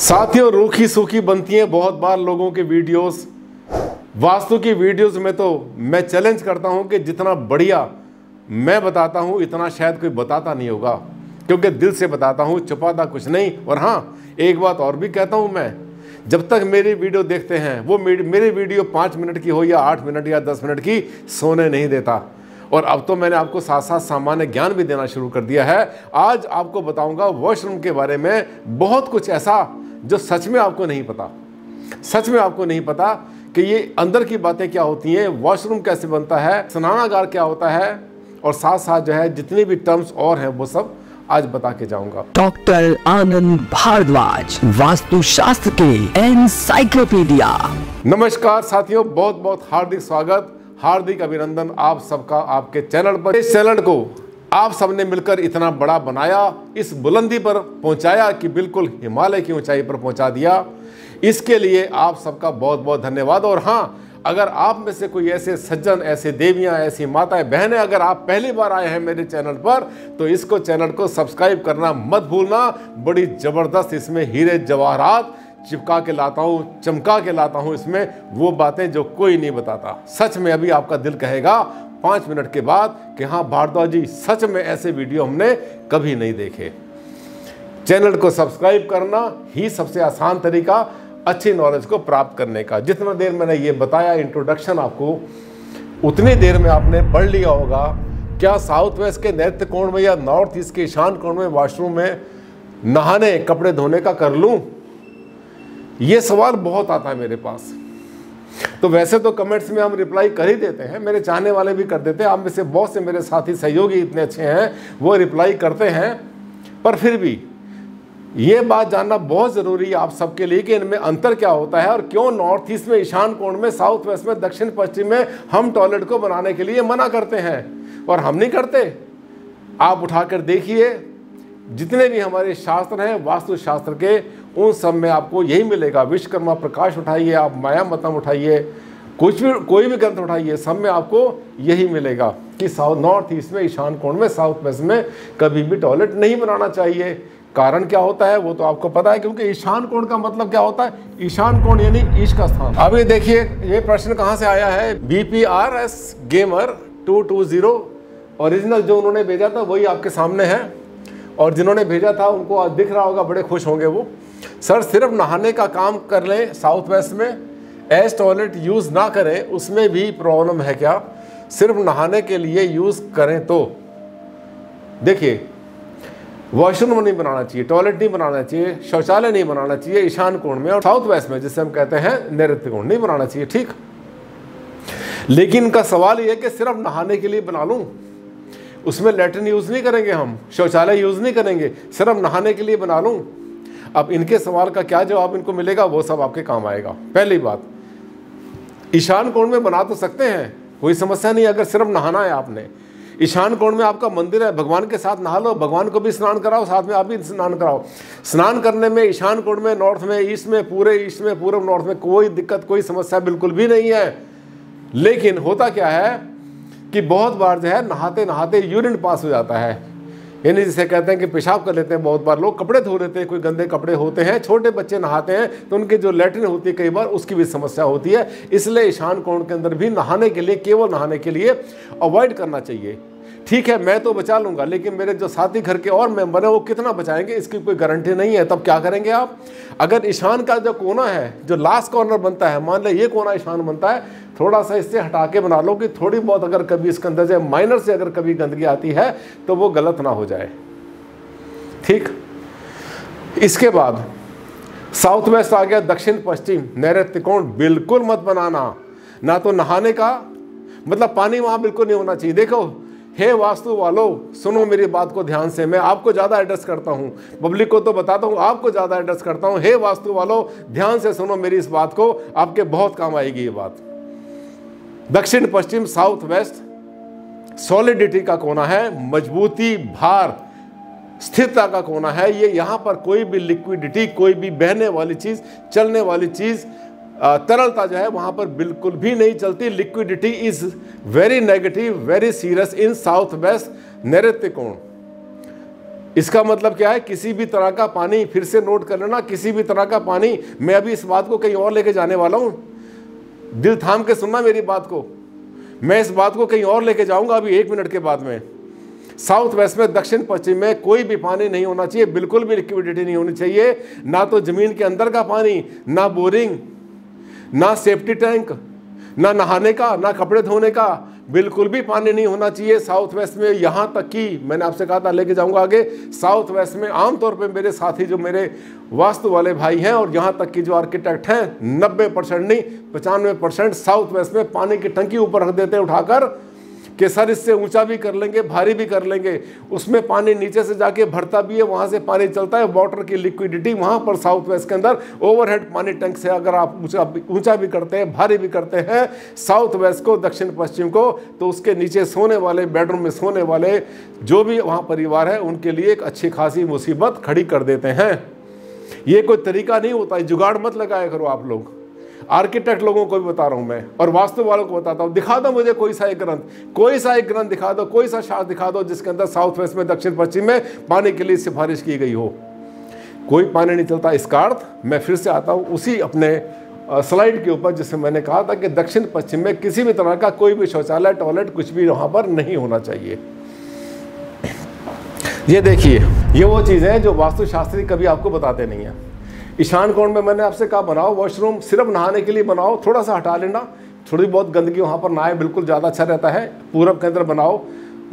साथियों, रूखी सूखी बनती हैं बहुत बार लोगों की वीडियोस। वास्तु की वीडियोस में तो मैं चैलेंज करता हूं कि जितना बढ़िया मैं बताता हूं इतना शायद कोई बताता नहीं होगा, क्योंकि दिल से बताता हूं, छुपाता कुछ नहीं। और हाँ, एक बात और भी कहता हूं, मैं जब तक मेरी वीडियो देखते हैं, वो मेरी वीडियो 5 मिनट की हो या 8 मिनट या 10 मिनट की, सोने नहीं देता। और अब तो मैंने आपको साथ साथ सामान्य ज्ञान भी देना शुरू कर दिया है। आज आपको बताऊंगा वॉशरूम के बारे में बहुत कुछ ऐसा जो सच में आपको नहीं पता। सच में आपको नहीं पता कि ये अंदर की बातें क्या होती हैं, वॉशरूम कैसे बनता है, स्नानागार क्या होता है, और साथ साथ जो है जितनी भी टर्म्स और हैं वो सब आज बता के जाऊंगा। डॉक्टर आनंद भारद्वाज, वास्तुशास्त्र के एनसाइक्लोपीडिया। नमस्कार साथियों, बहुत बहुत हार्दिक स्वागत, हार्दिक अभिनंदन आप सबका आपके चैनल पर। इस चैनल को आप सबने मिलकर इतना बड़ा बनाया, इस बुलंदी पर पहुंचाया कि बिल्कुल हिमालय की ऊंचाई पर पहुंचा दिया। इसके लिए आप सबका बहुत बहुत धन्यवाद। और हाँ, अगर आप में से कोई ऐसे सज्जन, ऐसे देवियां, ऐसी माताएं, बहनें अगर आप पहली बार आए हैं मेरे चैनल पर, तो इसको चैनल को सब्सक्राइब करना मत भूलना। बड़ी ज़बरदस्त इसमें हीरे जवाहरात चिपका के लाता हूँ, चमका के लाता हूँ इसमें वो बातें जो कोई नहीं बताता। सच में अभी आपका दिल कहेगा 5 मिनट के बाद कि हाँ भारद्वाज जी, सच में ऐसे वीडियो हमने कभी नहीं देखे। चैनल को सब्सक्राइब करना ही सबसे आसान तरीका अच्छी नॉलेज को प्राप्त करने का। जितना देर मैंने ये बताया इंट्रोडक्शन आपको, उतनी देर में आपने पढ़ लिया होगा क्या साउथ वेस्ट के नैऋत्य कोण में या नॉर्थ ईस्ट के ईशान कोण में वॉशरूम में नहाने, कपड़े धोने का कर लूँ? ये सवाल बहुत आता है मेरे पास। तो वैसे तो कमेंट्स में हम रिप्लाई कर ही देते हैं, मेरे चाहने वाले भी कर देते हैं, आप में से बहुत से मेरे साथी सहयोगी इतने अच्छे हैं वो रिप्लाई करते हैं। पर फिर भी ये बात जानना बहुत ज़रूरी है आप सबके लिए कि इनमें अंतर क्या होता है और क्यों नॉर्थ ईस्ट में, ईशान कोण में, साउथ वेस्ट में, दक्षिण पश्चिम में हम टॉयलेट को बनाने के लिए मना करते हैं और हम नहीं करते। आप उठाकर देखिए, जितने भी हमारे शास्त्र हैं वास्तुशास्त्र के, उन सब में आपको यही मिलेगा। विश्वकर्मा प्रकाश उठाइए, आप माया मतम उठाइए, कोई भी ग्रंथ उठाइए, सब में आपको यही मिलेगा कि नॉर्थ ईस्ट में, ईशान कोण में, साउथ वेस्ट में कभी भी टॉयलेट नहीं बनाना चाहिए। कारण क्या होता है वो तो आपको पता है, क्योंकि ईशान कोण का मतलब क्या होता है? ईशान कोण यानी ईश का स्थान। अब ये देखिए, ये प्रश्न कहाँ से आया है? BPRS गेमर 220 ओरिजिनल जो उन्होंने भेजा था वही आपके सामने है, और जिन्होंने भेजा था उनको आज दिख रहा होगा, बड़े खुश होंगे वो। सर, सिर्फ नहाने का काम कर लें साउथ वेस्ट में, एज टॉयलेट यूज़ ना करें, उसमें भी प्रॉब्लम है क्या? सिर्फ नहाने के लिए यूज़ करें तो देखिए, वॉशरूम नहीं बनाना चाहिए, टॉयलेट नहीं बनाना चाहिए, शौचालय नहीं बनाना चाहिए ईशान कोण में और साउथ वेस्ट में, जिसे हम कहते हैं नैऋत्य कोण, नहीं बनाना चाहिए, ठीक। लेकिन इनका सवाल ये है कि सिर्फ नहाने के लिए बना लूँ, उसमें लैट्रिन यूज़ नहीं करेंगे, हम शौचालय यूज़ नहीं करेंगे, सिर्फ नहाने के लिए बना लूँ। अब इनके सवाल का क्या जवाब इनको मिलेगा वो सब आपके काम आएगा। पहली बात, ईशान कोण में बना तो सकते हैं, कोई समस्या नहीं। अगर सिर्फ नहाना है आपने, ईशान कोण में आपका मंदिर है, भगवान के साथ नहा लो, भगवान को भी स्नान कराओ, साथ में आप भी स्नान कराओ। स्नान करने में ईशान कोण में, नॉर्थ में, ईस्ट में, पूरे ईस्ट में, पूर्व नॉर्थ में कोई दिक्कत, कोई समस्या बिल्कुल भी नहीं है। लेकिन होता क्या है कि बहुत बार जो है नहाते नहाते यूरिन पास हो जाता है, यानी जिसे कहते हैं कि पेशाब कर लेते हैं। बहुत बार लोग कपड़े धो लेते हैं, कोई गंदे कपड़े होते हैं, छोटे बच्चे नहाते हैं तो उनके जो लैट्रिन होती है कई बार उसकी भी समस्या होती है। इसलिए ईशान कोण के अंदर भी नहाने के लिए, केवल नहाने के लिए अवॉइड करना चाहिए। ठीक है, मैं तो बचा लूँगा, लेकिन मेरे जो साथी घर के और मेंबर हैं वो कितना बचाएंगे इसकी कोई गारंटी नहीं है। तब क्या करेंगे आप? अगर ईशान का जो कोना है, जो लास्ट कॉर्नर बनता है, मान लें ये कोना ईशान बनता है, थोड़ा सा इससे हटा के बना लो कि थोड़ी बहुत अगर कभी इसके अंदर से माइनर से अगर कभी गंदगी आती है तो वो गलत ना हो जाए, ठीक। इसके बाद साउथ वेस्ट आ गया, दक्षिण पश्चिम, नैऋत्य कोण बिल्कुल मत बनाना। ना तो नहाने का मतलब पानी वहाँ बिल्कुल नहीं होना चाहिए। देखो, हे वास्तु वालों, सुनो मेरी बात को ध्यान से, मैं आपको ज़्यादा एड्रेस करता हूँ, पब्लिक को तो बताता हूँ, आपको ज़्यादा एड्रेस करता हूँ। हे वास्तु वालों, ध्यान से सुनो मेरी इस बात को, आपके बहुत काम आएगी ये बात। दक्षिण पश्चिम, साउथ वेस्ट सॉलिडिटी का कोना है, मजबूती, भार, स्थिरता का कोना है ये। यहाँ पर कोई भी लिक्विडिटी, कोई भी बहने वाली चीज़, चलने वाली चीज़, तरलता जो है वहाँ पर बिल्कुल भी नहीं चलती। Liquidity is very negative, very serious in south west नैऋत्य कोण। इसका मतलब क्या है, किसी भी तरह का पानी, फिर से नोट कर लेना, किसी भी तरह का पानी, मैं अभी इस बात को कहीं और लेके जाने वाला हूं, दिल थाम के सुनना मेरी बात को, मैं इस बात को कहीं और लेके जाऊंगा अभी 1 मिनट के बाद में। साउथ वेस्ट में, दक्षिण पश्चिम में कोई भी पानी नहीं होना चाहिए, बिल्कुल भी लिक्विडिटी नहीं होनी चाहिए, ना तो जमीन के अंदर का पानी, ना बोरिंग, ना सेफ्टी टैंक, ना नहाने का, ना कपड़े धोने का, बिल्कुल भी पानी नहीं होना चाहिए साउथ वेस्ट में। यहाँ तक कि मैंने आपसे कहा था लेके जाऊंगा आगे, साउथ वेस्ट में आमतौर पे मेरे साथी जो मेरे वास्तु वाले भाई हैं और यहाँ तक कि जो आर्किटेक्ट हैं, 90% नहीं 95% साउथ वेस्ट में पानी की टंकी ऊपर रख देते हैं उठाकर कि सर इससे ऊंचा भी कर लेंगे, भारी भी कर लेंगे, उसमें पानी नीचे से जाके भरता भी है, वहाँ से पानी चलता है, वाटर की लिक्विडिटी वहाँ पर साउथ वेस्ट के अंदर ओवरहेड पानी टैंक से अगर आप ऊंचा भी करते हैं, भारी भी करते हैं साउथ वेस्ट को, दक्षिण पश्चिम को, तो उसके नीचे सोने वाले, बेडरूम में सोने वाले जो भी वहाँ परिवार है उनके लिए एक अच्छी खासी मुसीबत खड़ी कर देते हैं। ये कोई तरीका नहीं होता है, जुगाड़ मत लगाया करो आप लोग। आर्किटेक्ट लोगों को भी बता रहा हूं मैं, और वास्तु वालों को बताता हूं, दिखा दो मुझे कोई सा एक ग्रंथ, कोई सा एक ग्रंथ दिखा दो, कोई सा शास्त्र दिखा दो जिसके अंदर साउथ वेस्ट में, दक्षिण पश्चिम में पानी के लिए सिफारिश की गई हो। कोई पानी नहीं चलता। इसका अर्थ मैं फिर से आता हूं उसी अपने स्लाइड के ऊपर जिसमें मैंने कहा था कि दक्षिण पश्चिम में किसी भी तरह का कोई भी शौचालय, टॉयलेट कुछ भी वहां पर नहीं होना चाहिए। ये देखिए, ये वो चीजें हैं जो वास्तुशास्त्री कभी आपको बताते नहीं है। ईशान कोण में मैंने आपसे कहा बनाओ वॉशरूम, सिर्फ नहाने के लिए बनाओ, थोड़ा सा हटा लेना, थोड़ी बहुत गंदगी वहाँ पर नहाए, बिल्कुल ज़्यादा अच्छा रहता है। पूरब के अंदर बनाओ,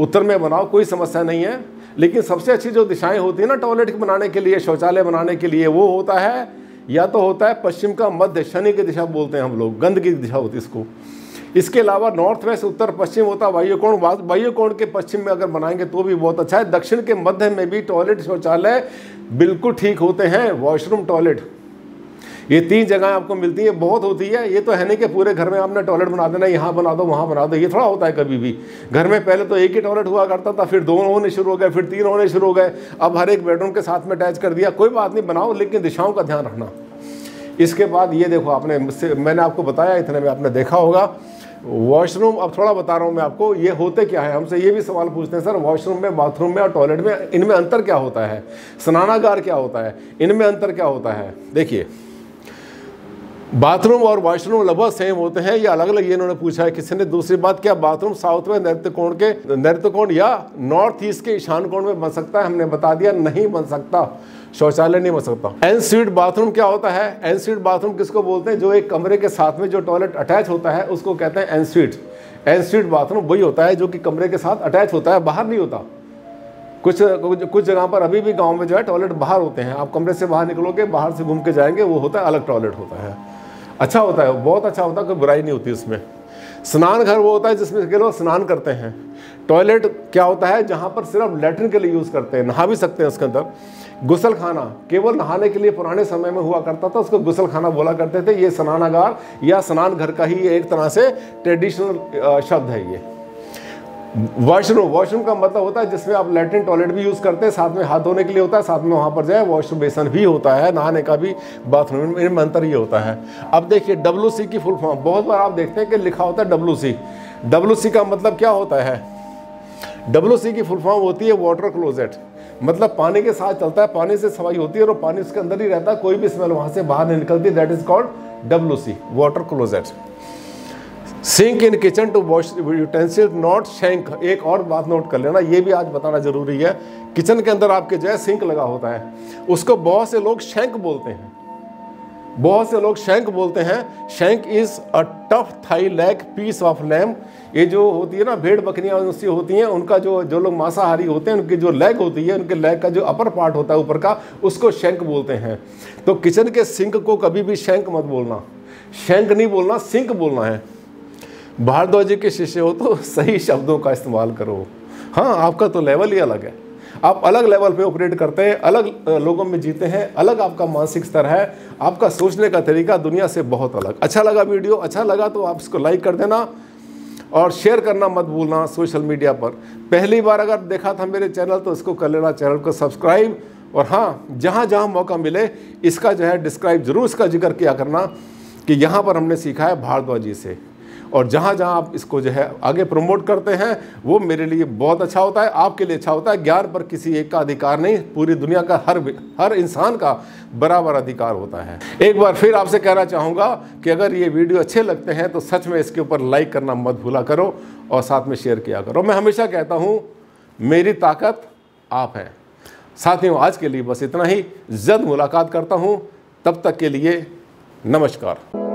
उत्तर में बनाओ, कोई समस्या नहीं है। लेकिन सबसे अच्छी जो दिशाएं होती है ना टॉयलेट बनाने के लिए, शौचालय बनाने के लिए, वो होता है या तो होता है पश्चिम का मध्य, शनि की दिशा बोलते हैं हम लोग, गंदगी की दिशा होती है इसको। इसके अलावा नॉर्थ वेस्ट, उत्तर पश्चिम होता है वायुकोण, वायुकोण के पश्चिम में अगर बनाएंगे तो भी बहुत अच्छा है। दक्षिण के मध्य में भी टॉयलेट, शौचालय बिल्कुल ठीक होते हैं, वॉशरूम, टॉयलेट, ये 3 जगह आपको मिलती है, बहुत होती है। ये तो है नहीं कि पूरे घर में आपने टॉयलेट बना देना, यहाँ बना दो वहाँ बना दो, ये थोड़ा होता है कभी भी। घर में पहले तो एक ही टॉयलेट हुआ करता था, फिर 2 होने शुरू हो गए, फिर 3 होने शुरू हो गए, अब हर एक बेडरूम के साथ में अटैच कर दिया। कोई बात नहीं, बनाओ, लेकिन दिशाओं का ध्यान रखना। इसके बाद ये देखो, आपने मुझसे, मैंने आपको बताया, इतने में आपने देखा होगा वॉशरूम। अब थोड़ा बता रहा हूँ मैं आपको, ये होते क्या है। हमसे ये भी सवाल पूछते हैं, सर वॉशरूम में, बाथरूम में और टॉयलेट में इनमें अंतर क्या होता है, स्नानागार क्या होता है, इनमें अंतर क्या होता है। देखिए, बाथरूम और वॉशरूम लगभग सेम होते हैं, ये अलग अलग, ये इन्होंने पूछा है किसी ने। दूसरी बात, क्या बाथरूम साउथ में नैऋत्य कोण या नॉर्थ ईस्ट के ईशान कोण में बन सकता है? हमने बता दिया नहीं बन सकता, शौचालय नहीं बन सकता। एनस्यूट बाथरूम क्या होता है? एनस्यूट बाथरूम किसको बोलते हैं? जो एक कमरे के साथ में जो टॉयलेट अटैच होता है उसको कहते हैं एनस्यूट। एनस्यूट बाथरूम वही होता है जो कि कमरे के साथ अटैच होता है, बाहर नहीं होता। कुछ जगह पर अभी भी गांव में जो है टॉयलेट बाहर होते हैं, आप कमरे से बाहर निकलोगे, बाहर से घूम के जाएंगे, वो होता है अलग टॉयलेट होता है, अच्छा होता है, बहुत अच्छा होता है, कोई बुराई नहीं होती उसमें। स्नान घर वो होता है जिसमें के लोग स्नान करते हैं। टॉयलेट क्या होता है? जहाँ पर सिर्फ लैट्रिन के लिए यूज़ करते हैं, नहा भी सकते हैं उसके अंदर। गुसल खाना केवल नहाने के लिए पुराने समय में हुआ करता था, उसको गुसल खाना बोला करते थे। ये स्नानागार या स्नान घर का ही एक तरह से ट्रेडिशनल शब्द है ये। वॉशरूम का मतलब होता है जिसमें आप लैट्रिन, टॉयलेट भी यूज़ करते हैं, साथ में हाथ धोने के लिए होता है, साथ में वहाँ पर जो है वॉशरूम बेसन भी होता है, नहाने का भी, बाथरूम, इनमें अंतर ये होता है। अब देखिए WC की फुल फॉर्म, बहुत बार आप देखते हैं कि लिखा होता है WC। WC का मतलब क्या होता है? WC की फुल फॉर्म होती है वाटर क्लोजेट, मतलब पानी के साथ चलता है, पानी से सफाई होती है और पानी उसके अंदर ही रहता है, कोई भी स्मेल वहाँ से बाहर नहीं निकलती, that is called WC, water closet. Sink in kitchen to wash utensil not shank. एक और बात नोट कर लेना, ये भी आज बताना जरूरी है। किचन के अंदर आपके जो है सिंक लगा होता है, उसको बहुत से लोग शैंक बोलते हैं, बहुत से लोग शैंक बोलते हैं। Shank is a tough thigh leg piece of lamb. ये जो होती है ना भेड़ बकरियां उससे होती हैं, उनका जो लोग मांसाहारी होते हैं, उनकी जो लेग होती है, उनके लेग का जो अपर पार्ट होता है ऊपर का, उसको शैंक बोलते हैं। तो किचन के सिंक को कभी भी शैंक मत बोलना, शैंक नहीं बोलना, सिंक बोलना है। भारद्वाज जी के शिष्य हो तो सही शब्दों का इस्तेमाल करो। हाँ, आपका तो लेवल ही अलग है, आप अलग लेवल पे ऑपरेट करते हैं, अलग लोगों में जीते हैं, अलग आपका मानसिक स्तर है, आपका सोचने का तरीका दुनिया से बहुत अलग। अच्छा लगा वीडियो, अच्छा लगा तो आप इसको लाइक कर देना और शेयर करना मत भूलना सोशल मीडिया पर। पहली बार अगर देखा था मेरे चैनल तो इसको कर लेना, चैनल को सब्सक्राइब। और हाँ, जहाँ जहाँ मौका मिले इसका जो है डिस्क्राइब जरूर इसका जिक्र किया करना कि यहाँ पर हमने सीखा है भारद्वाज जी से। और जहाँ जहाँ आप इसको जो है आगे प्रमोट करते हैं वो मेरे लिए बहुत अच्छा होता है, आपके लिए अच्छा होता है। ज्ञान पर किसी एक का अधिकार नहीं, पूरी दुनिया का हर इंसान का बराबर अधिकार होता है। एक बार फिर आपसे कहना चाहूँगा कि अगर ये वीडियो अच्छे लगते हैं तो सच में इसके ऊपर लाइक करना मत भूला करो और साथ में शेयर किया करो। मैं हमेशा कहता हूँ मेरी ताकत आप हैं। साथियों, आज के लिए बस इतना ही। जल्द मुलाकात करता हूँ, तब तक के लिए नमस्कार।